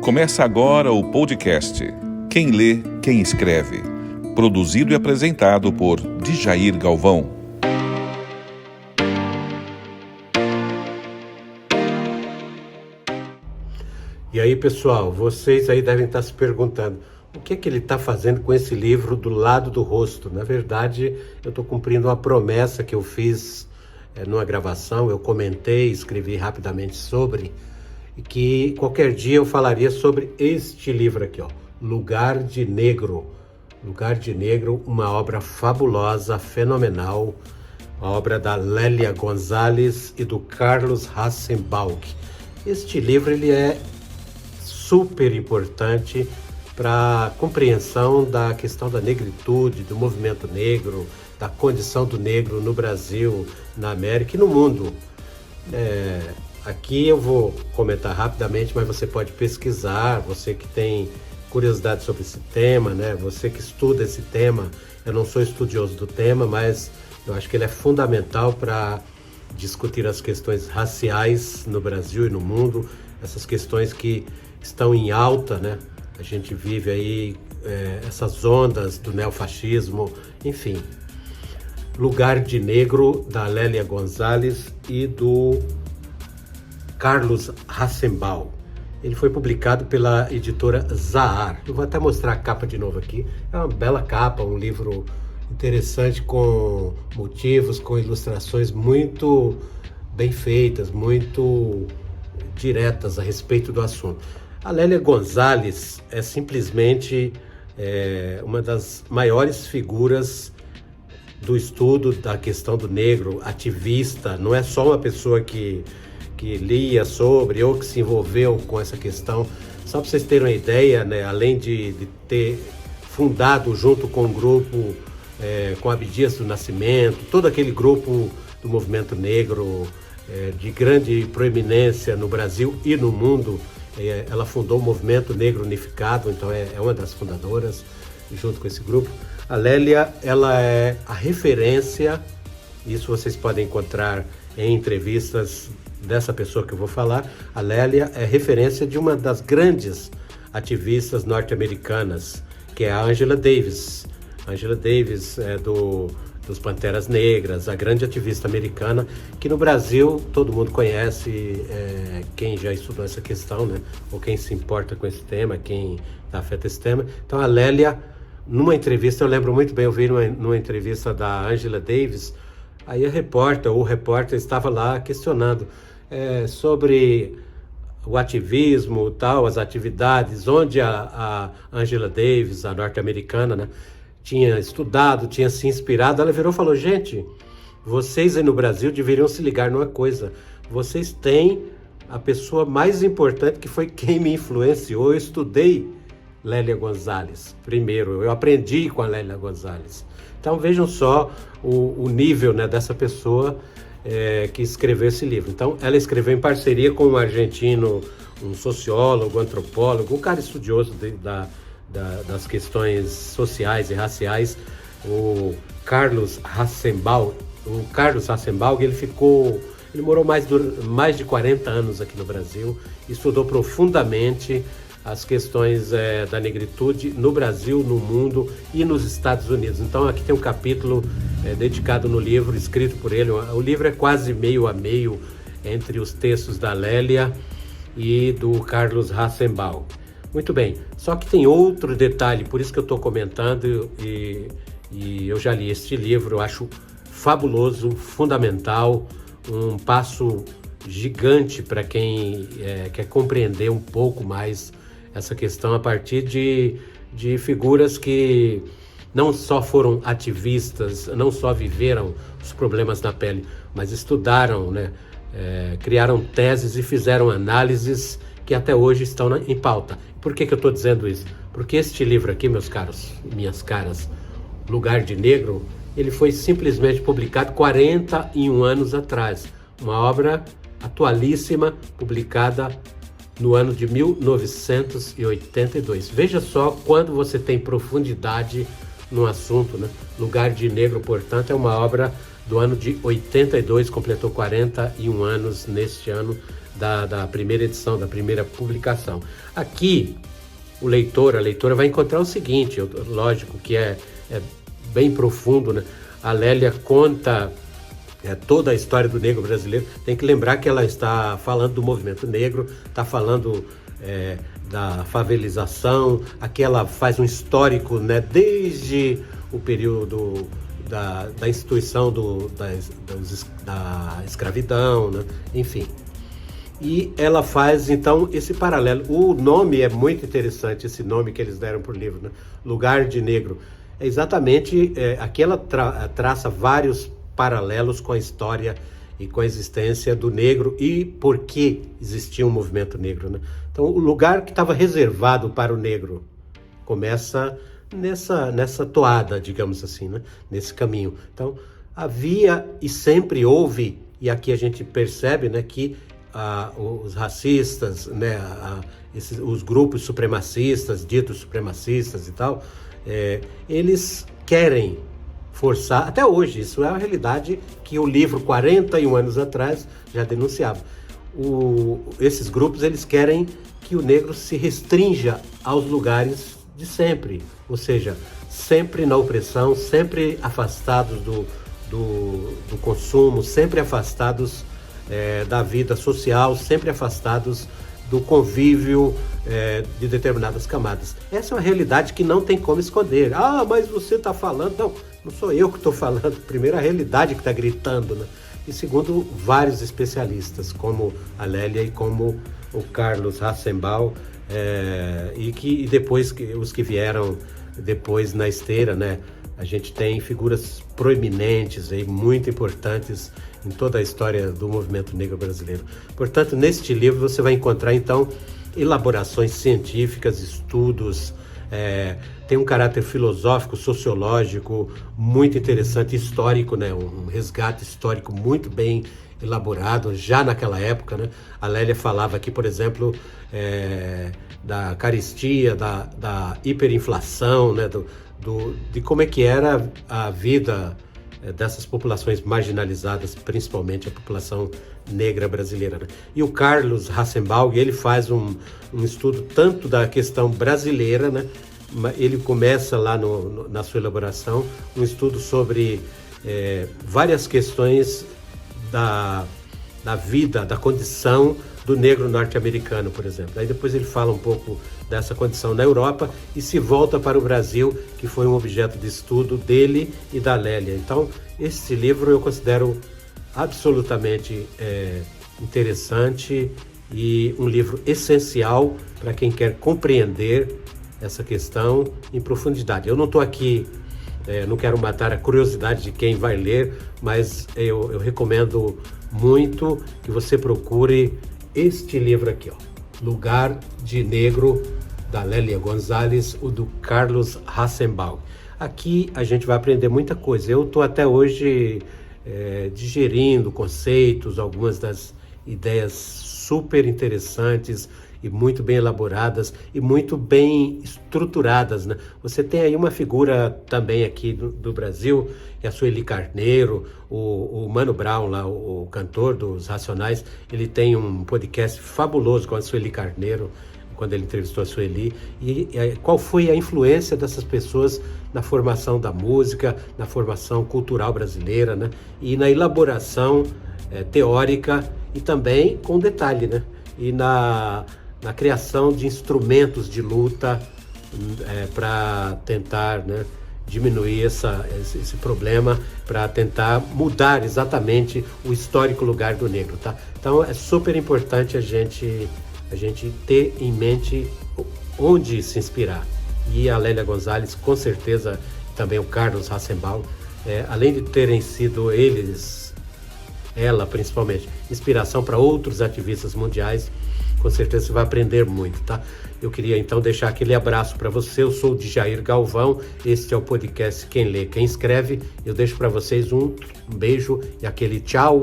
Começa agora o podcast Quem Lê, Quem Escreve, produzido e apresentado por Djair Galvão. E aí, pessoal, vocês aí devem estar se perguntando o que é que ele está fazendo com esse livro do lado do rosto. Na verdade, eu estou cumprindo uma promessa que eu fiz numa gravação, eu comentei, escrevi rapidamente sobre, e que qualquer dia eu falaria sobre este livro aqui, ó, Lugar de Negro. Lugar de Negro, uma obra fabulosa, fenomenal, uma obra da Lélia Gonzalez e do Carlos Rassenbalg. Este livro ele é super importante para a compreensão da questão da negritude, do movimento negro, da condição do negro no Brasil, na América e no mundo. Aqui eu vou comentar rapidamente, mas você pode pesquisar, você que tem curiosidade sobre esse tema, né? Você que estuda esse tema. Eu não sou estudioso do tema, mas eu acho que ele é fundamental para discutir as questões raciais no Brasil e no mundo, essas questões que estão em alta, né? A gente vive aí essas ondas do neofascismo, enfim. Lugar de Negro, da Lélia Gonzalez e do Carlos Rassenbalg. Ele foi publicado pela editora Zahar. Eu vou até mostrar a capa de novo aqui. É uma bela capa, um livro interessante com motivos, com ilustrações muito bem feitas, muito diretas a respeito do assunto. A Lélia Gonzalez é simplesmente uma das maiores figuras do estudo da questão do negro, ativista. Não é só uma pessoa que lia sobre ou que se envolveu com essa questão. Só para vocês terem uma ideia, né, além de ter fundado junto com um grupo, com Abdias do Nascimento, todo aquele grupo do movimento negro de grande proeminência no Brasil e no mundo, ela fundou o Movimento Negro Unificado, então é uma das fundadoras, junto com esse grupo. A Lélia, ela é a referência, isso vocês podem encontrar em entrevistas dessa pessoa que eu vou falar. A Lélia é referência de uma das grandes ativistas norte-americanas, que é a Angela Davis. Angela Davis é dos Panteras Negras, a grande ativista americana, que no Brasil todo mundo conhece, quem já estudou essa questão, né? Ou quem se importa com esse tema, quem está afeto a esse tema. Então a Lélia, numa entrevista, eu lembro muito bem, eu vi numa entrevista da Angela Davis, aí o repórter estava lá questionando sobre o ativismo, tal, as atividades, onde a Angela Davis, a norte-americana, né, tinha estudado, tinha se inspirado. Ela virou e falou: gente, vocês aí no Brasil deveriam se ligar numa coisa, vocês têm a pessoa mais importante, que foi quem me influenciou. Eu estudei Lélia Gonzalez primeiro, eu aprendi com a Lélia Gonzalez. Então vejam só o nível, né, dessa pessoa que escreveu esse livro. Então ela escreveu em parceria com um argentino, um sociólogo, um antropólogo, um cara estudioso das questões sociais e raciais, o Carlos Rassenbalg. O Carlos Rassenbalg, ele morou mais de 40 anos aqui no Brasil, estudou profundamente as questões da negritude no Brasil, no mundo e nos Estados Unidos. Então aqui tem um capítulo dedicado no livro, escrito por ele. O livro é quase meio a meio entre os textos da Lélia e do Carlos Rassenbalg. Muito bem, só que tem outro detalhe, por isso que eu estou comentando, e eu já li este livro, eu acho fabuloso, fundamental, um passo gigante para quem quer compreender um pouco mais essa questão a partir de figuras que não só foram ativistas, não só viveram os problemas na pele, mas estudaram, né, criaram teses e fizeram análises que até hoje estão em pauta. Por que eu estou dizendo isso? Porque este livro aqui, meus caros, minhas caras, Lugar de Negro, ele foi simplesmente publicado 41 anos atrás. Uma obra atualíssima, publicada no ano de 1982. Veja só quando você tem profundidade no assunto, né? Lugar de Negro, portanto, é uma obra do ano de 82, completou 41 anos neste ano da primeira edição, da primeira publicação. Aqui, a leitora vai encontrar o seguinte, lógico que é bem profundo, né? A Lélia conta toda a história do negro brasileiro. Tem que lembrar que ela está falando do movimento negro, está falando da favelização. Aqui ela faz um histórico, né, desde o período da instituição da escravidão, né? Enfim. E ela faz, então, esse paralelo. O nome é muito interessante, esse nome que eles deram para o livro, né? Lugar de Negro. É exatamente, aqui ela traça vários paralelos com a história e com a existência do negro e por que existia um movimento negro, né? Então, o lugar que estava reservado para o negro começa nessa toada, digamos assim, né? Nesse caminho. Então, havia e sempre houve, e aqui a gente percebe, né, que os racistas, né, os grupos supremacistas, ditos supremacistas e tal, eles querem forçar, até hoje, isso é uma realidade que o livro, 41 anos atrás, já denunciava. Esses grupos, eles querem que o negro se restrinja aos lugares de sempre, ou seja, sempre na opressão, sempre afastados do consumo, sempre afastados da vida social, sempre afastados do convívio de determinadas camadas. Essa é uma realidade que não tem como esconder. Ah, mas você está falando... Não sou eu que estou falando. Primeiro, a realidade que está gritando, né? E segundo, vários especialistas, como a Lélia e como o Carlos Rassenbaum, e depois os que vieram depois na esteira, né? A gente tem figuras proeminentes e muito importantes em toda a história do movimento negro brasileiro. Portanto, neste livro você vai encontrar, então, elaborações científicas, estudos, tem um caráter filosófico, sociológico muito interessante, histórico, né? Um resgate histórico muito bem elaborado já naquela época, né? A Lélia falava aqui, por exemplo, da carestia, da hiperinflação, né? De como é que era a vida dessas populações marginalizadas, principalmente a população negra brasileira, né? E o Carlos Rassenbaum, ele faz um estudo tanto da questão brasileira, né? Ele começa lá na sua elaboração um estudo sobre várias questões da vida, da condição do negro norte-americano, por exemplo. Aí depois ele fala um pouco dessa condição na Europa e se volta para o Brasil, que foi um objeto de estudo dele e da Lélia. Então, esse livro eu considero absolutamente interessante e um livro essencial para quem quer compreender essa questão em profundidade. Eu não estou aqui, não quero matar a curiosidade de quem vai ler, mas eu recomendo muito que você procure este livro aqui, ó, Lugar de Negro, da Lélia Gonzalez, o do Carlos Rassenbaum. Aqui a gente vai aprender muita coisa. Eu estou até hoje digerindo conceitos, algumas das ideias super interessantes e muito bem elaboradas e muito bem estruturadas, né? Você tem aí uma figura também aqui do Brasil, que é a Sueli Carneiro, o Mano Brown, lá, o cantor dos Racionais, ele tem um podcast fabuloso com a Sueli Carneiro, quando ele entrevistou a Sueli, e qual foi a influência dessas pessoas na formação da música, na formação cultural brasileira, né? E na elaboração teórica e também com detalhe, né? E na criação de instrumentos de luta para tentar, né, diminuir esse problema, para tentar mudar exatamente o histórico lugar do negro, tá? Então é super importante a gente ter em mente onde se inspirar. E a Lélia Gonzalez, com certeza, também o Carlos Rassenbaum, além de terem sido ela principalmente, inspiração para outros ativistas mundiais, com certeza você vai aprender muito, tá? Eu queria então deixar aquele abraço para você. Eu sou o Djair Galvão, este é o podcast Quem Lê, Quem Escreve. Eu deixo para vocês um beijo e aquele tchau.